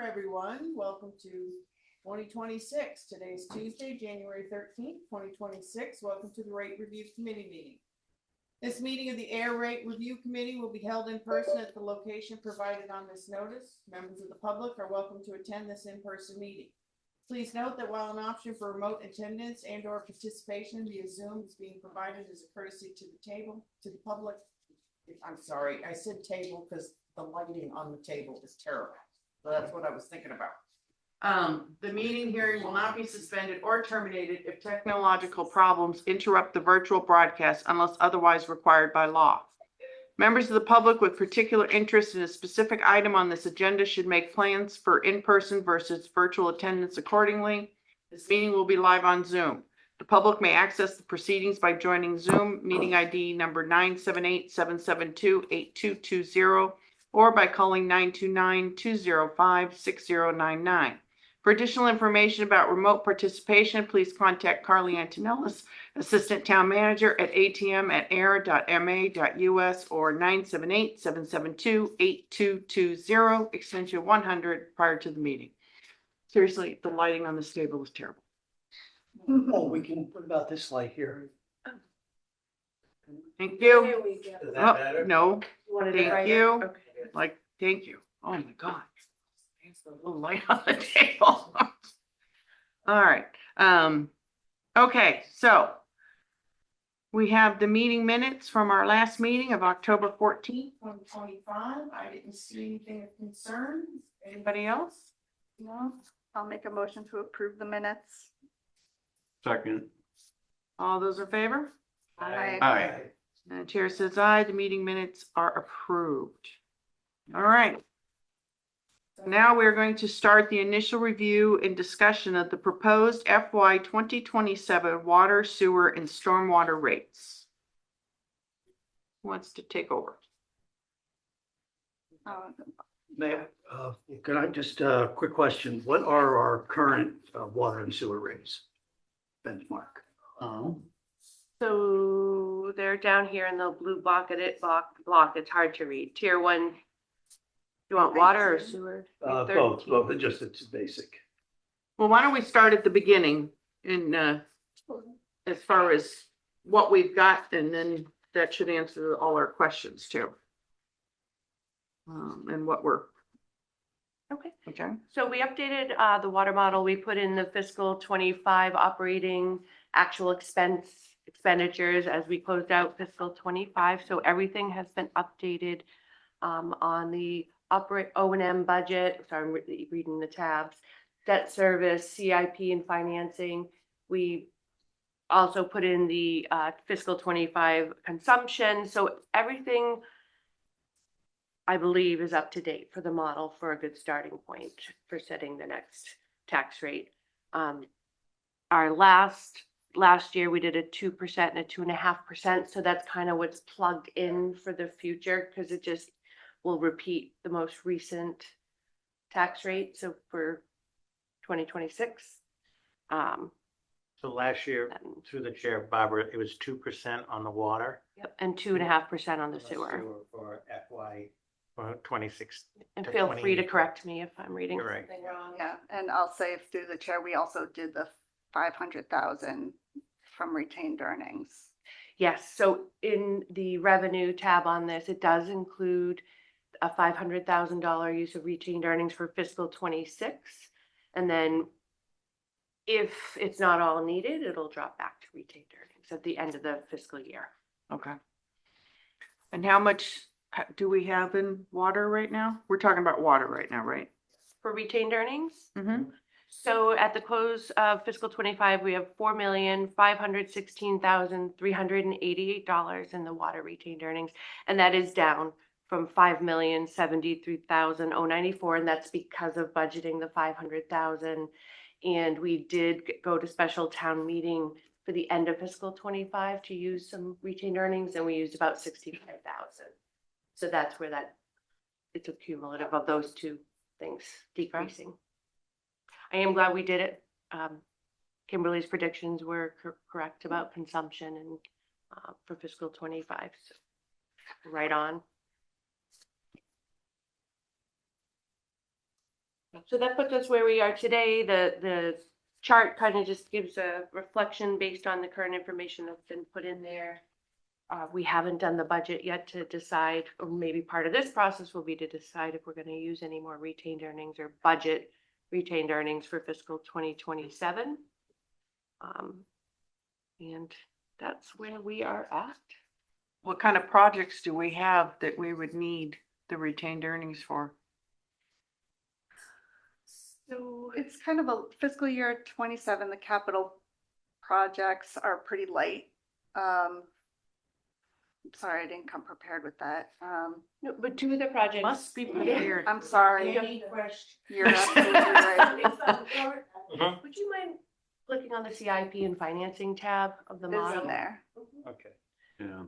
everyone. Welcome to 2026. Today's Tuesday, January 13th, 2026. Welcome to the Rate Review Committee meeting. This meeting of the Ayer Rate Review Committee will be held in person at the location provided on this notice. Members of the public are welcome to attend this in-person meeting. Please note that while an option for remote attendance and or participation via Zoom is being provided as a courtesy to the public. I'm sorry, I said table because the lighting on the table is terrible. So that's what I was thinking about. The meeting hearing will not be suspended or terminated if technological problems interrupt the virtual broadcast unless otherwise required by law. Members of the public with particular interest in a specific item on this agenda should make plans for in-person versus virtual attendance accordingly. This meeting will be live on Zoom. The public may access the proceedings by joining Zoom meeting ID number 978-772-8220 or by calling 929-205-6099. For additional information about remote participation, please contact Carly Antonellis, Assistant Town Manager at atm@ayer.ma.us or 978-772-8220, extension 100 prior to the meeting. Seriously, the lighting on this table is terrible. Oh, what about this light here? Thank you. Here we go. Is that better? No, You wanted it thank brighter? you. Okay. Like, thank you. Oh my God. There's a little light on the table. All right. Okay, so we have the meeting minutes from our last meeting of October 14th, 2025. I didn't see anything of concern. Anybody else? No, I'll make a motion to approve the minutes. Second. All those in favor? Aye. Aye. And the chair says aye. The meeting minutes are approved. All right. Now we're going to start the initial review and discussion of the proposed FY 2027 water, sewer, and stormwater rates. Who wants to take over? Can I just, quick question, what are our current water and sewer rates? Benchmark. So they're down here in the blue block. Block. It's hard to read. Tier 1. You want water or sewer? Both, but just it's basic. Well, why don't we start at the beginning in as far as what we've got, and then that should answer all our questions too. And what we're Okay. okay. So we updated the water model. We put in the fiscal 25 operating actual expenditures as we closed out fiscal 25. So everything has been updated on the O&M budget. Sorry, I'm reading the tabs. Debt service, CIP, and financing. We also put in the fiscal 25 consumption. So everything, I believe, is up to date for the model for a good starting point for setting the next tax rate. Our last year we did a 2% and a 2.5%. So that's kind of what's plugged in for the future, because it just will repeat the most recent tax rate. So for 2026. So last year, through the chair, Barbara, it was 2% on the water. Yep, and 2.5% on the sewer. For FY 26. And to feel free to 28. correct me if I'm reading You're right. something wrong. Yeah, and I'll say through the chair, we also did the 500,000 from retained earnings. Yes, so in the revenue tab on this, it does include a $500,000 use of retained earnings for fiscal 26. And then if it's not all needed, it'll drop back to retained earnings at the end of the fiscal year. Okay. And how much do we have in water right now? We're talking about water right now, right? For retained earnings, Mm-hmm. so at the close of fiscal 25, we have $4,516,388 in the water retained earnings. And that is down from $5,073,094. And that's because of budgeting the 500,000. And we did go to special town meeting for the end of fiscal 25 to use some retained earnings, and we used about 65,000. So that's where it's a cumulative of those two things decreasing. I am glad we did it. Kimberly's predictions were correct about consumption and for fiscal 25. So right on. So that puts us where we are today. The chart kind of just gives a reflection based on the current information that's been put in there. We haven't done the budget yet to decide, or maybe part of this process will be to decide if we're going to use any more retained earnings or budget retained earnings for fiscal 2027. And that's where we are at. What kind of projects do we have that we would need the retained earnings for? So It's kind of a fiscal year 27, the capital projects are pretty light. I'm sorry, I didn't come prepared with that. no, but two of the projects Must be prepared. I'm sorry. You're absolutely right. Would you mind clicking on the CIP and financing tab of the It's model? in there. Okay. Yeah.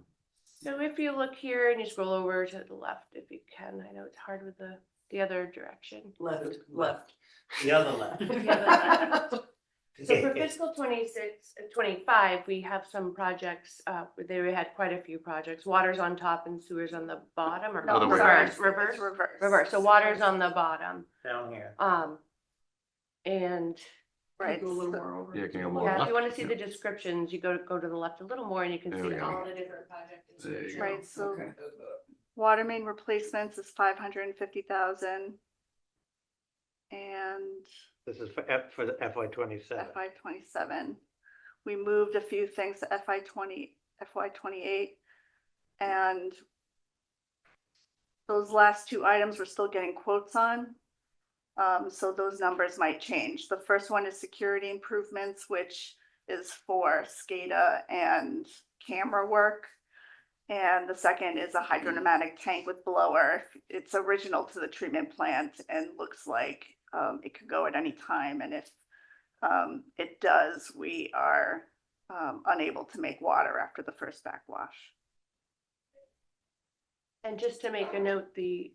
So if you look here and you scroll over to the left, if you can, I know it's hard with the other direction. Left. The other left. So for fiscal 25, we have some projects, they had quite a few projects. Water's on top and sewer's on the bottom, or No, Other way reverse, around. reverse, It's reverse. reverse. So water's on the bottom. Down here. And Right. Go a little more over. Yeah, can you go more yeah, if left? you want to see the descriptions, you go to the left a little more and you can There we see go. all the different project There you descriptions. go. Right, so Okay. water main replacements is 550,000. And This is for the FY 27. FY 27. We moved a few things to FY 28. And those last two items we're still getting quotes on. So those numbers might change. The first one is security improvements, which is for SCADA and camera work. And the second is a hydropneumatic tank with blower. It's original to the treatment plant and looks like it could go at any time. And if it does, we are unable to make water after the first backwash. And just to make a note, they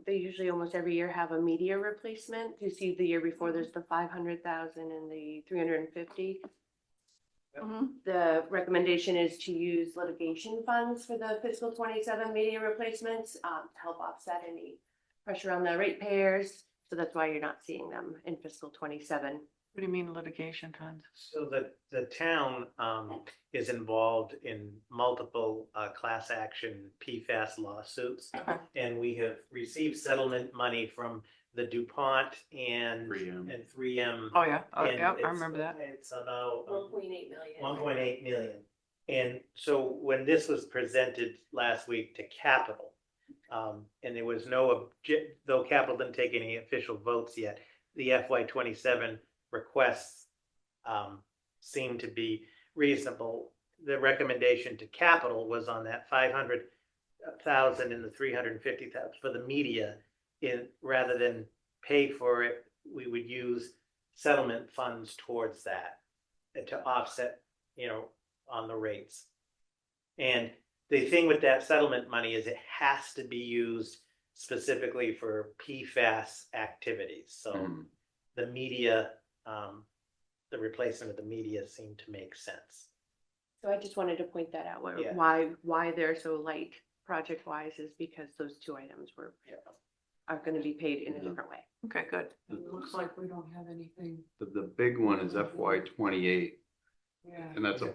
usually almost every year have a media replacement. You see the year before there's the 500,000 and the 350. The recommendation is to use litigation funds for the fiscal 27 media replacements to help offset any pressure on the ratepayers. So that's why you're not seeing them in fiscal 27. What do you mean litigation funds? So the town is involved in multiple class action PFAS lawsuits. Okay. And we have received settlement money from the DuPont and 3M. 3M. Oh, yeah. Oh, And yeah, I it's- remember that. It's about 1.8 million. 1.8 million. And so when this was presented last week to Capital, and there was though Capital didn't take any official votes yet, the FY 27 requests seem to be reasonable. The recommendation to Capital was on that 500,000 and the 350,000 for the media. Rather than pay for it, we would use settlement funds towards that to offset, on the rates. And the thing with that settlement money is it has to be used specifically for PFAS activities. So the media, the replacement of the media seemed to make sense. So I just wanted to point that out, Yeah. why they're so light project wise is because those two items are going to be paid in a different way. Okay, good. It looks like we don't have anything. The big one is FY 28, Yeah. and that's a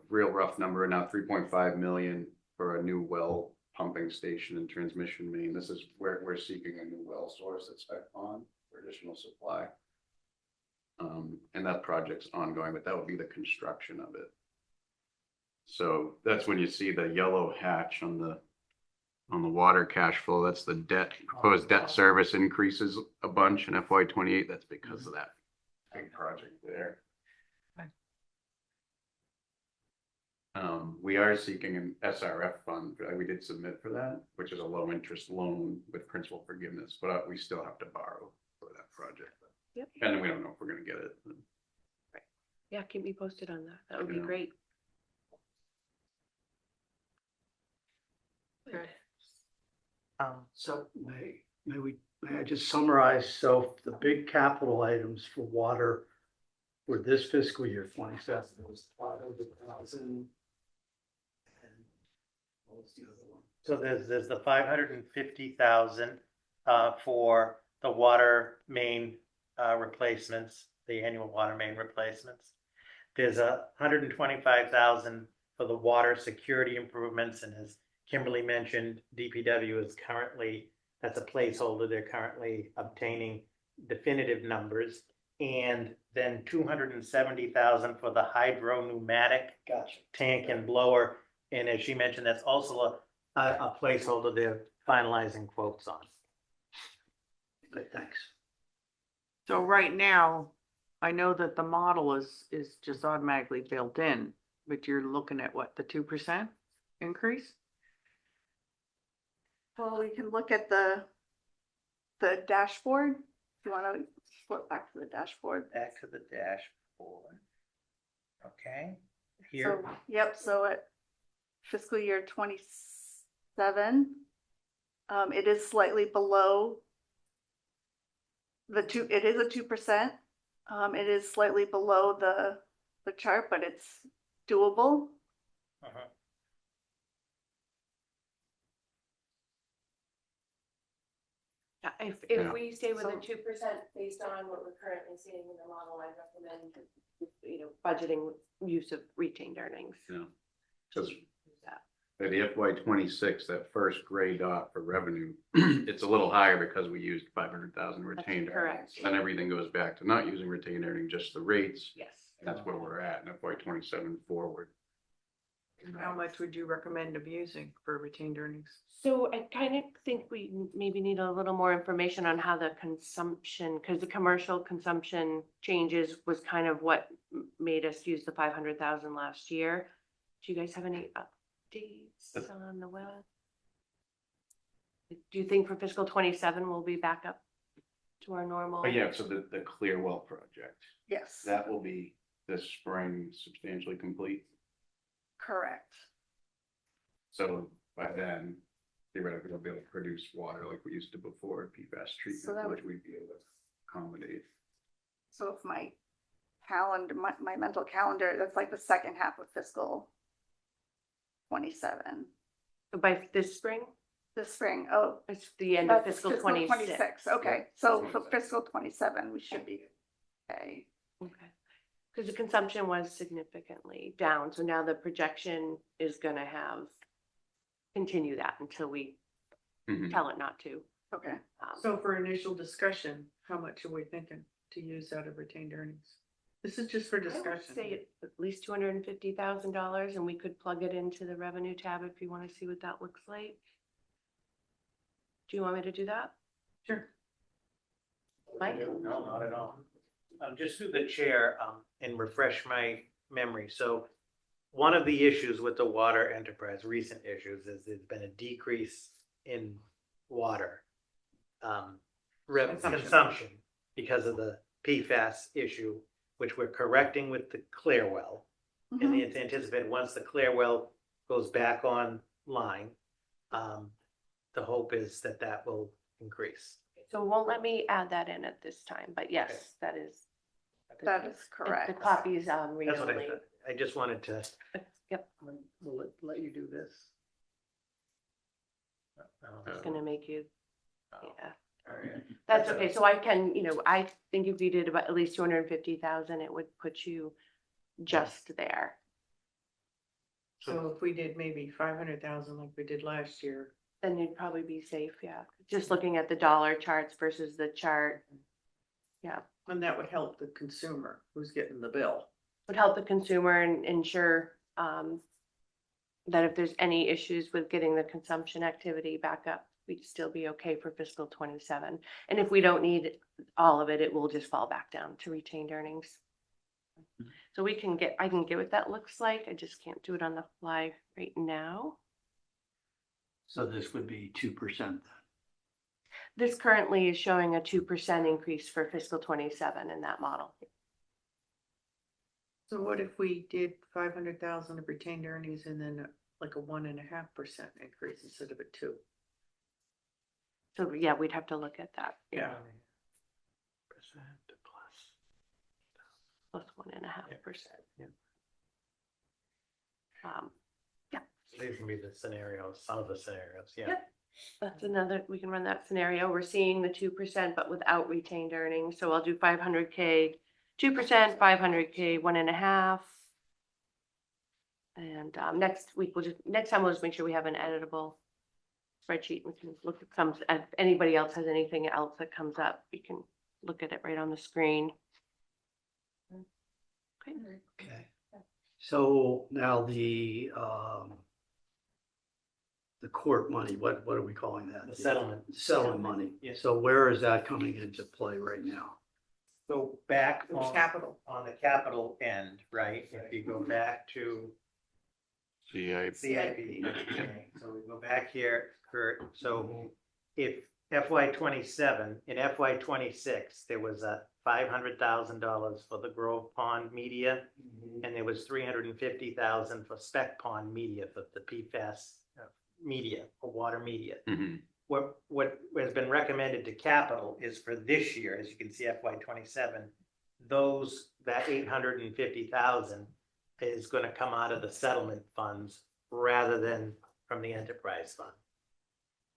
real rough number now, 3.5 million for a new well pumping station and transmission main. This is where we're seeking a new well source that's on for additional supply. And that project's ongoing, but that would be the construction of it. So that's when you see the yellow hatch on the water cash flow. That's the proposed debt service increases a bunch in FY 28. That's because of that big project there. Okay. We are seeking an SRF fund. We did submit for that, which is a low interest loan with principal forgiveness, but we still have to borrow for that project. Yep. And then we don't know if we're gonna get it. Yeah, keep me posted on that. That would be Yeah. great. Good. So may I just summarize? So the big capital items for water for this fiscal year 27 was 500,000. And what was the other one? So there's the 550,000 for the water main replacements, the annual water main replacements. There's 125,000 for the water security improvements, and as Kimberly mentioned, DPW is currently, that's a placeholder, they're currently obtaining definitive numbers. And then 270,000 for the hydro pneumatic Gotcha. tank and blower. And as she mentioned, that's also a placeholder they're finalizing quotes on. Good, thanks. So right now, I know that the model is just automatically built in, but you're looking at what, the 2% increase? Well, we can look at the dashboard. If you want to flip back to the dashboard. Back to the dashboard. Okay, here, So, yep, so at fiscal year 27, it is slightly below it is a 2%. It is slightly below the chart, but it's doable. uh-huh. Yeah, Yeah. if we stay with the So- 2% based on what we're currently seeing in the model, I recommend, budgeting use of retained earnings. Yeah. Because Use that. at the FY 26, that first gray dot for revenue, it's a little higher because we used 500,000 retained correct. earnings. Then everything goes back to not using retained earnings, just the rates. Yes. And that's where we're at in FY 27 forward. How much would you recommend of using for retained earnings? So I kind of think we maybe need a little more information on how the consumption, because the commercial consumption changes was kind of what made us use the 500,000 last year. Do you guys have any updates on the well? Do you think for fiscal 27 we'll be back up to our normal? But yeah, so the Clearwell project, Yes, that will be this spring substantially complete. correct. So by then, theoretically, we'll be able to produce water like we used to before, PFAS So treatment, that which we'd be able to accommodate. So if my calendar, my mental calendar, that's like the second half of fiscal 27. By this spring? This spring, oh. It's the end of that's fiscal 26. Okay, so for fiscal 27, we should be okay. Okay. Because the consumption was significantly down, so now the projection is gonna continue that until we Mhm. tell it not to. Okay. So for initial discussion, how much are we thinking to use out of retained earnings? This is just for I would discussion. say at least $250,000, and we could plug it into the revenue tab if you want to see what that looks like. Do you want me to do that? Sure. Mike? No, not at all. Just through the chair, and refresh my memory. So one of the issues with the water enterprise, recent issues, is there's been a decrease in water consumption because of the PFAS issue, which we're correcting with the Clearwell. And Mhm. it's anticipated once the Clearwell goes back online, the hope is that that will increase. So it won't let me add that in at this time, but yes, that is. That is The correct. copies, read That's what only. I just wanted to. Yep, We'll let you do this. it's gonna make you, yeah. All right. That's okay, so I can, I think if you did about at least 250,000, it would put you just there. So if we did maybe 500,000 like we did last year, Then you'd probably be safe, yeah. Just looking at the dollar charts versus the chart. Yeah, and that would help the consumer who's getting the bill. would help the consumer and ensure that if there's any issues with getting the consumption activity back up, we'd still be okay for fiscal 27. And if we don't need all of it, it will just fall back down to retained earnings. So I can get what that looks like. I just can't do it on the fly right now. So this would be 2%. This currently is showing a 2% increase for fiscal 27 in that model. So what if we did 500,000 of retained earnings and then like a 1.5% increase instead of a 2? So yeah, we'd have to look at that. Yeah. Percent plus. Plus 1.5%. Yeah. Um, These can be the scenarios, some of the scenarios, yeah. Yep. That's another, we can run that scenario. We're seeing the 2%, but without retained earnings. So I'll do 500K, 2%, 500K, 1.5. And next week, next time we'll just make sure we have an editable spreadsheet. We can look at if anybody else has anything else that comes up, we can look at it right on the screen. Okay. Okay. So now the court money, what are we calling that? The settlement. Settlement money. Yeah. So where is that coming into play right now? So back The on, capital. on the capital end, right, if you go back to CIP. CIP. Okay, so we go back here, Kurt, so if FY 27, in FY 26, there was a $500,000 for the Grove Pond media, and there was $350,000 for Spec Pond media, for the PFAS media, for water media. Mhm. What has been recommended to capital is for this year, as you can see FY 27, that 850,000 is gonna come out of the settlement funds rather than from the enterprise fund.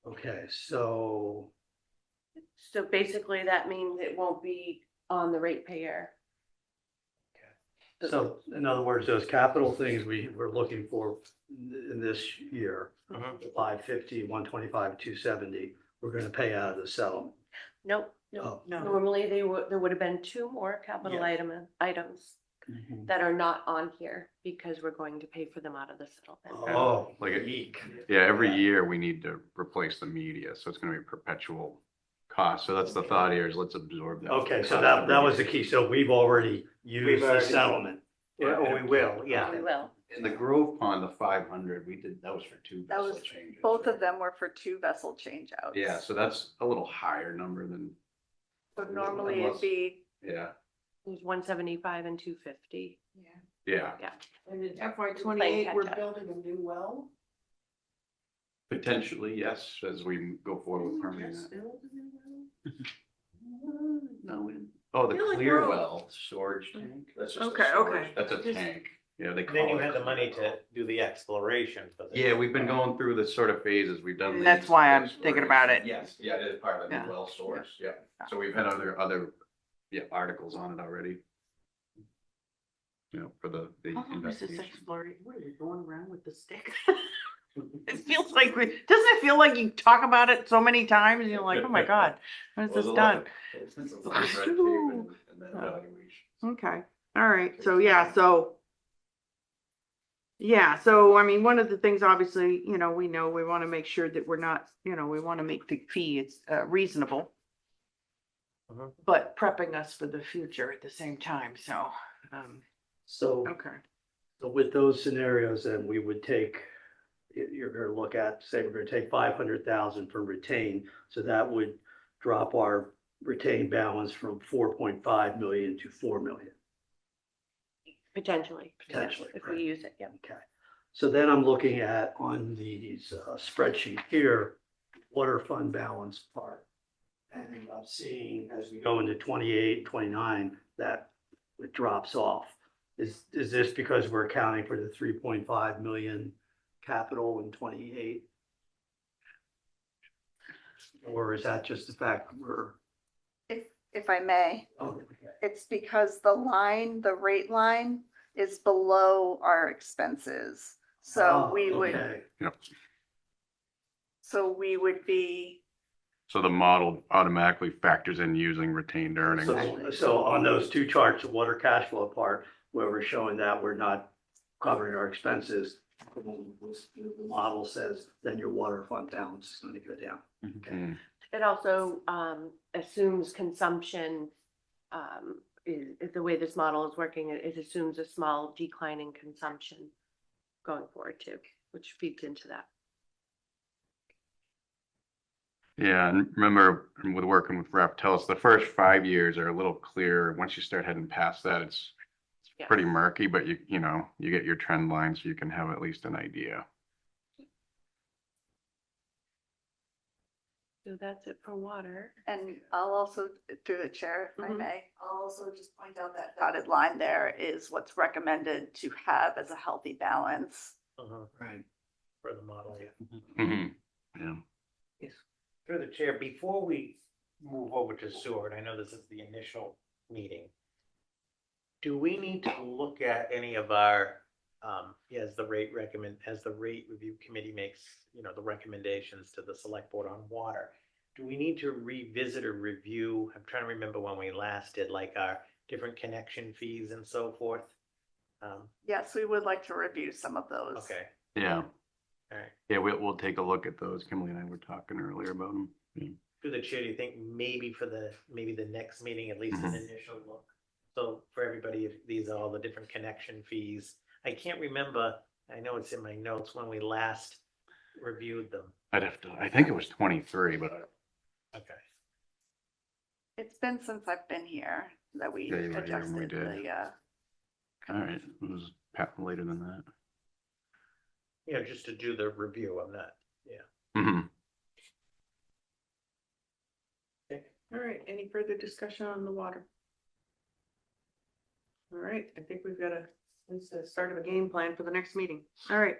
Okay, so, So basically that means it won't be on the ratepayer. so in other words, those capital things we're looking for in this year, Mhm. 550, 125, 270, we're gonna pay out of the settlement. Nope. Oh. Normally there would have been 2 more capital Yeah. items that are not on here because we're going to pay for them out of the settlement. Oh, Like a- eek. Yeah, every year we need to replace the media, so it's gonna be a perpetual cost. So that's the thought here, is let's absorb that. Okay, so cost that every was the year. key. So we've already used the already- settlement. Or we will, yeah. We will. In the Grove Pond, the 500, that was for two That vessel was, changes. both of right? them were for 2 vessel change outs. Yeah, so that's a little higher number than, So normally it'd Unless- be, yeah, It was 175 and 250. yeah. And in FY 28, we're catch up. building a new well. Potentially, yes, as we go forward with permitting Just that. build a new well? No, oh, the feel like clear we're- well storage tank, that's just a Okay, storage, okay. that's a Just- tank. Yeah, they call Then you it had the clear money well. to do the exploration for this. Yeah, we've been going through the sort of phases, we've done. And that's leads, why I'm exploration. thinking about it. Yes, yeah, it is part of the Yeah. new well source, yeah. So we've had other, yeah, articles on it already. You know, for the How long is this investigation. exploring? What are you going around with the stick? It feels like doesn't it feel like you talk about it so many times and you're like, oh my God, when is Well, this there's a lot done? of- it's a lot of red tape and then evaluation. Okay, all right, so so I mean, one of the things, obviously, we know we want to make sure that we're not, we want to make the fee it's reasonable. Mhm. But prepping us for the future at the same time, so, So, okay. so with those scenarios, then we would take, you're gonna look at, say, we're gonna take 500,000 for retain, so that would drop our retained balance from 4.5 million to 4 million. Potentially. yes, Potentially, If right. we use it, yeah. Okay. So then I'm looking at on these spreadsheet here, water fund balance part. And I'm seeing as we go into 28, 29, that it drops off. Is this because we're accounting for the 3.5 million capital in 28? Or is that just the fact we're, if I may, oh, okay. it's because the rate line is below our expenses. So Oh, we would, okay. so we would be, So the model automatically factors in using retained earnings. So on those two charts, the water cash flow part, where we're showing that we're not covering our expenses, the model says then your water fund balance is going to go down. Mm. It also assumes consumption, is the way this model is working, it assumes a small decline in consumption going forward too, which feeds into that. Yeah, and remember with working with Rep, tell us the first 5 years are a little clearer. Once you start heading past that, it's Yeah. pretty murky, but you get your trend line so you can have at least an idea. So that's it for water. and I'll also, through the chair, if I Mhm. may, I'll also just point out that dotted line there is what's recommended to have as a healthy balance. Uh-huh, Right. for the model, yeah. Mhm. Yeah. Yes. Through the chair, before we move over to sewer, and I know this is the initial meeting, do we need to look at any of our, as the rate review committee makes, the recommendations to the select board on water? Do we need to revisit or review? I'm trying to remember when we last did like our different connection fees and so forth. Yes, we would like to review some of those. Okay, Yeah, all right. yeah, we'll take a look at those. Kimberly and I were talking earlier about them. Through the chair, do you think maybe the next meeting, at least an Mhm. initial look? So for everybody, if these are all the different connection fees, I can't remember, I know it's in my notes when we last reviewed them. I think it was 23, but Okay. It's been since I've been here that we Yeah, you were here when we adjusted did. the, all right, it was later than that. Just to do the review, I'm not, Mhm. All right, any further discussion on the water? All right, I think we've got at least the start of a game plan for the next meeting. All right.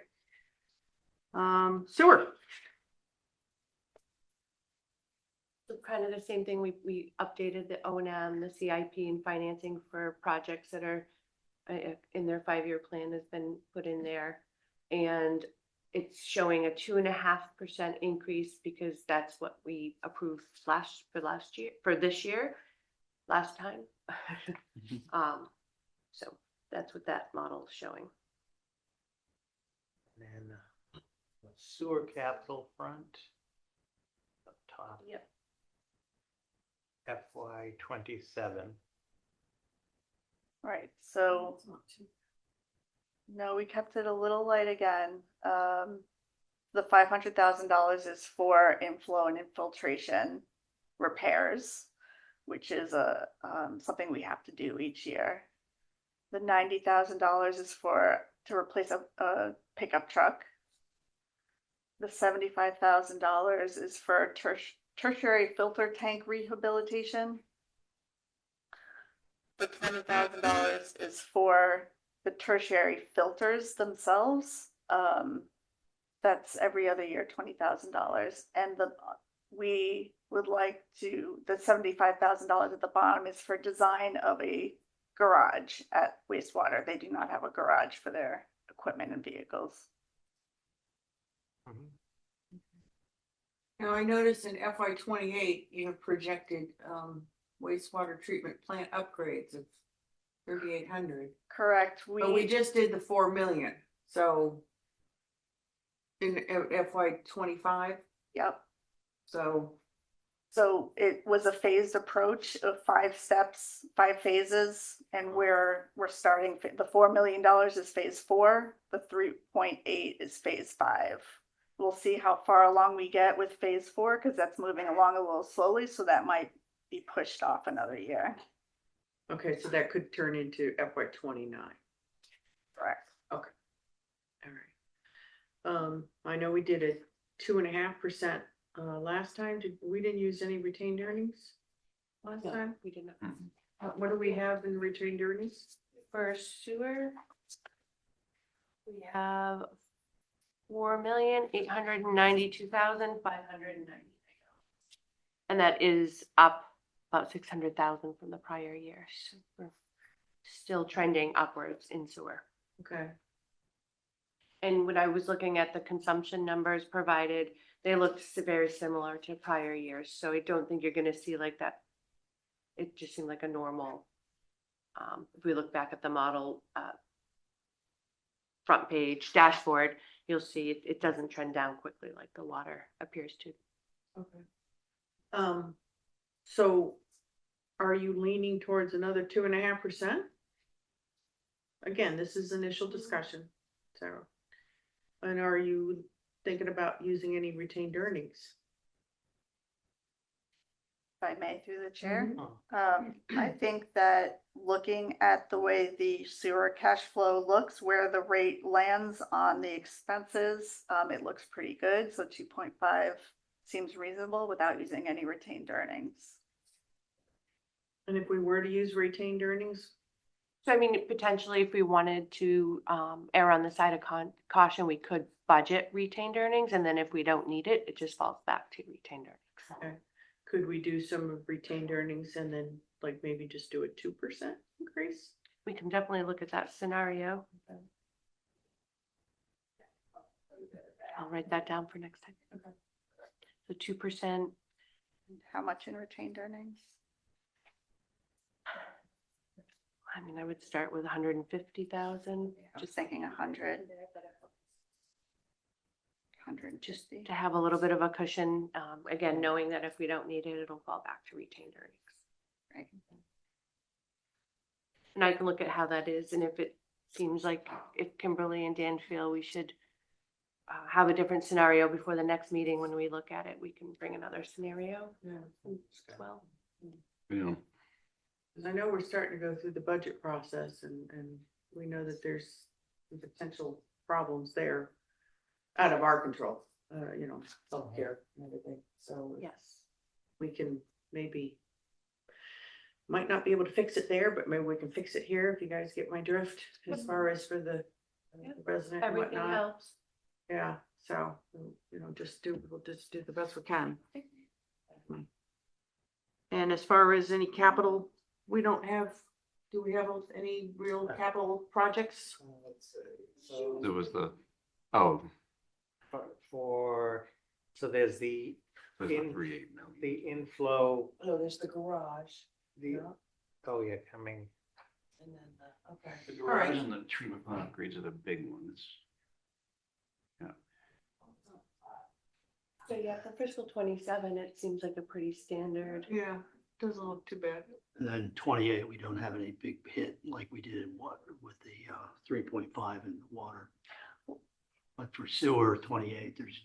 Sewer. So kind of the same thing, we updated the O&M, the CIP and financing for projects that are in their 5-year plan has been put in there. And it's showing a 2.5% increase because that's what we approved for this year, last time. So that's what that model is showing. and then the sewer capital front. Up top, Yep. FY 27. right, so, no, we kept it a little light again. The $500,000 is for inflow and infiltration repairs, which is something we have to do each year. The $90,000 is to replace a pickup truck. The $75,000 is for tertiary filter tank rehabilitation. The $20,000 is for the tertiary filters themselves. That's every other year, $20,000. And we would like the $75,000 at the bottom is for design of a garage at wastewater. They do not have a garage for their equipment and vehicles. Now, I noticed in FY 28, you have projected wastewater treatment plant upgrades of 3,800. Correct. But we just did the 4 million, so in FY 25, Yep. so So it was a phased approach of 5 steps, 5 phases, and we're starting, the $4 million is phase 4, the 3.8 is phase 5. We'll see how far along we get with phase 4, because that's moving along a little slowly, so that might be pushed off another year. okay, so that could turn into FY 29. Correct. All right. I know we did a 2.5% last time. We didn't use any retained earnings last No, time? we did not. What do we have in retained earnings? For sewer, we have $4,892,599. And that is up about 600,000 from the prior year. So we're still trending upwards in sewer. Okay. And when I was looking at the consumption numbers provided, they looked very similar to prior years. So I don't think you're gonna see like that. It just seemed like a normal, if we look back at the model, front page dashboard, you'll see it doesn't trend down quickly like the water appears to. Okay. So are you leaning towards another 2.5%? Again, this is initial discussion, Sarah. And are you thinking about using any retained earnings? If I may, through the chair. Mhm. I think that looking at the way the sewer cash flow looks, where the rate lands on the expenses, it looks pretty good. So 2.5 seems reasonable without using any retained earnings. And if we were to use retained earnings? So I mean, potentially if we wanted to err on the side of caution, we could budget retained earnings, and then if we don't need it, it just falls back to retained earnings. Okay. Could we do some retained earnings and then like maybe just do a 2% increase? We can definitely look at that scenario. I'll write that down for next time. Okay. So 2%, How much in retained earnings? I mean, I would start with 150,000, I was thinking 100. just 150. to have a little bit of a cushion. Again, knowing that if we don't need it, it'll fall back to retained earnings. Right. And I can look at how that is, and if it seems like if Kimberly and Dan feel we should have a different scenario before the next meeting, when we look at it, we can bring another scenario Yeah. as well. Yeah. Because I know we're starting to go through the budget process and we know that there's some potential problems there out of our control, you know, healthcare and everything. So Yes. we can maybe, might not be able to fix it there, but maybe we can fix it here if you guys get my drift as far as for the resident and Everything whatnot. helps. Yeah, so, you know, we'll just do the best we can. And as far as any capital, we don't have, do we have any real capital projects? Let's see. So There was oh, so there's the there's In- the 3.8 million. the inflow, Oh, there's the garage. the, oh yeah, coming. And then okay. The All right. garage and the treatment plant upgrades are the big ones. So yeah, for fiscal 27, it seems like a pretty standard. Yeah, doesn't look too bad. And then 28, we don't have any big hit like we did in water with the 3.5 in the water. But for sewer 28, there's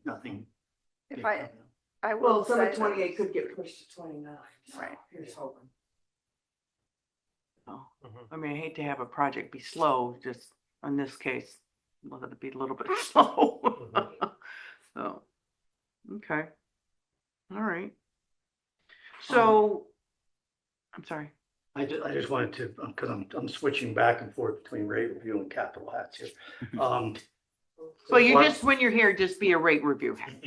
nothing. If big I, coming up. I will Well, some say of that- 28 could get pushed to 29. so Right. Here's hoping. Oh, Mhm. I mean, I hate to have a project be slow, just in this case, let it be a little bit slow. So, okay. All right. So, I'm sorry. I just wanted to, because I'm switching back and forth between rate review and capital hats here. Well, you what- just, when you're here, just be a rate review. When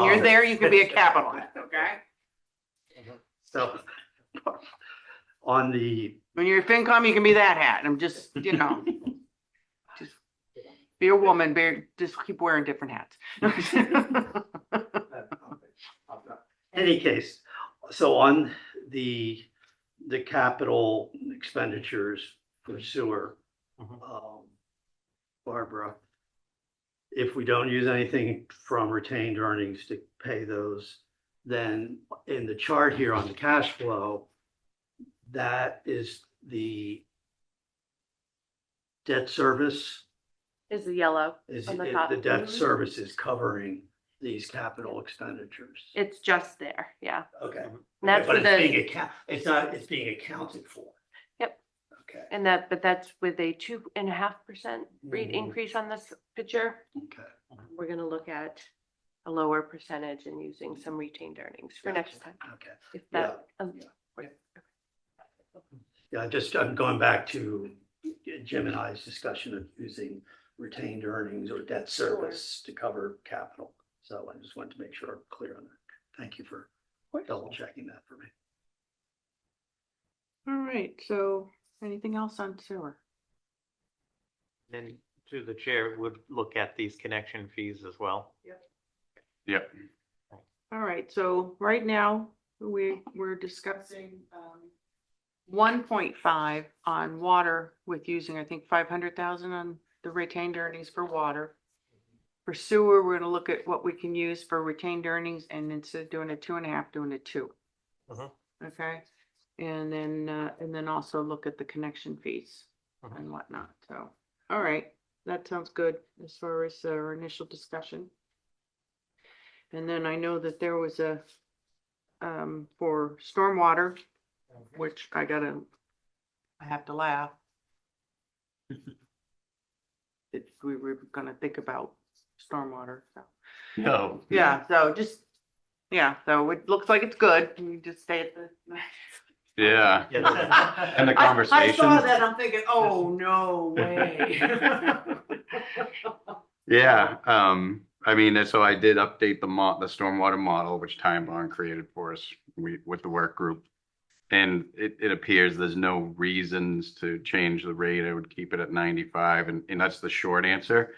you're Um, there, you can be a capital head, okay? So on the, When you're FinCom, you can be that hat. I'm just, you know, just be a woman, just keep wearing different hats. any case, so on the capital expenditures for sewer, Barbara, if we don't use anything from retained earnings to pay those, then in the chart here on the cash flow, that is the debt service, Is the yellow is on the top. the debt service is covering these capital expenditures. It's just there, yeah. Okay. And that's But with it's being a, it's being accounted for. Yep. Okay, but that's with a 2.5% rate Mhm. increase on this picture. okay. We're gonna look at a lower percentage and using some retained earnings for next time. Okay. If Yeah, that, Yeah, I'm going back to Jim and I's discussion of using retained earnings or debt service to cover capital. So I just wanted to make sure I'm clear on that. Thank you for double checking that for me. All right, so anything else on sewer? Then through the chair would look at these connection fees as well. Yep. All right, so right now, we're discussing 1.5 on water with using, I think, 500,000 on the retained earnings for water. For sewer, we're gonna look at what we can use for retained earnings and instead of doing a 2.5, doing a 2. Mhm. Okay, and then also look at the connection fees Mhm. and whatnot, so, all right, that sounds good as far as our initial discussion. And then I know that there was a, for stormwater, which I have to laugh. We were gonna think about stormwater, so, No. yeah, so just, yeah, so it looks like it's good, we just stay at the Yeah. And the I conversation. saw that, I'm thinking, oh, no way. Yeah, I mean, so I did update the stormwater model, which Ty and Bond created for us, with the work group. And it appears there's no reasons to change the rate. I would keep it at 95, and that's the short answer.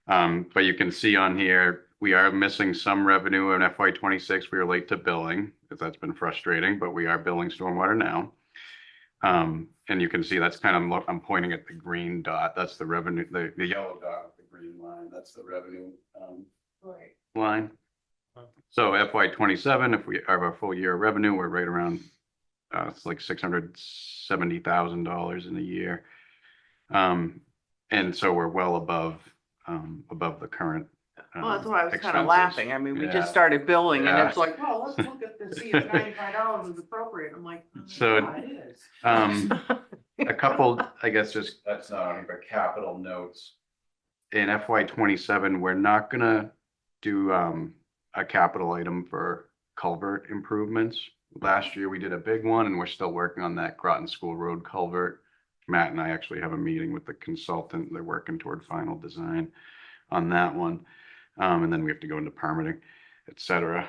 But you can see on here, we are missing some revenue in FY 26. We are late to billing, because that's been frustrating, but we are billing stormwater now. And you can see that's kind of, I'm pointing at the green dot. That's the revenue, the yellow dot with the green line. That's the revenue Right. line. So FY 27, if we have a full year of revenue, we're right around, it's like $670,000 in a year. And so we're well above the current. Well, that's why I was kind of expenses. laughing. I mean, we Yeah. just started billing and Yeah. it's like, well, let's look at this, see if $95 is appropriate. I'm like, oh, So, yeah, it is. A couple, I guess, just, that's not on here, but capital notes. In FY 27, we're not gonna do a capital item for culvert improvements. Last year, we did a big one, and we're still working on that Groton School Road culvert. Matt and I actually have a meeting with the consultant. They're working toward final design on that one. And then we have to go into permitting, et cetera.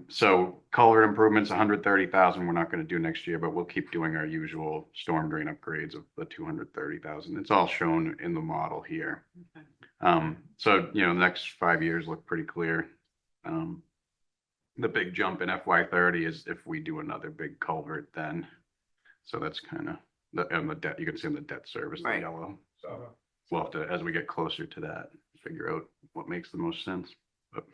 So culvert improvements, 130,000, we're not gonna do next year, but we'll keep doing our usual storm drain upgrades of the 230,000. It's all shown in the model here. So, the next 5 years look pretty clear. The big jump in FY 30 is if we do another big culvert then. So that's kind of, and the debt, you can see in the debt service, the Right. yellow. So we'll have to, as we get closer to that, figure out what makes the most sense. But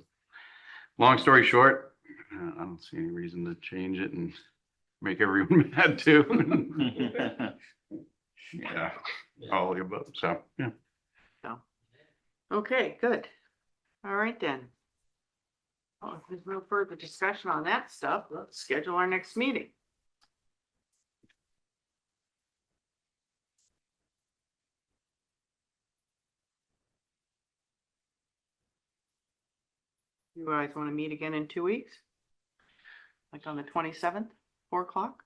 long story short, I don't see any reason to change it and make everyone mad too. Yeah, all of the above. So, yeah. Okay, good. All right then. Oh, if there's no further discussion on that stuff, let's schedule our next meeting. You guys want to meet again in 2 weeks? Like on the 27th, 4 o'clock?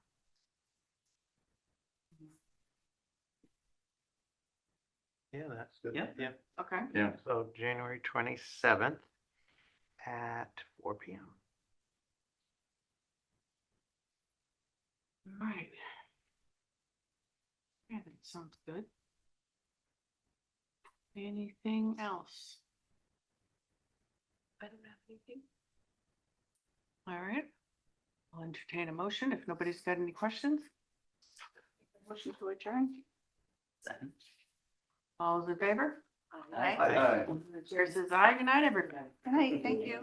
Yeah, that's good. Yeah. Yeah. Okay. Yeah. So January 27th at 4 PM. All right. Yeah, that sounds good. Anything else? I don't have anything. All right. I'll entertain a motion if nobody's got any questions. Motion to adjourn. All those in favor? Aye. Aye. The chair says aye. Good night, everybody. Good night, thank you.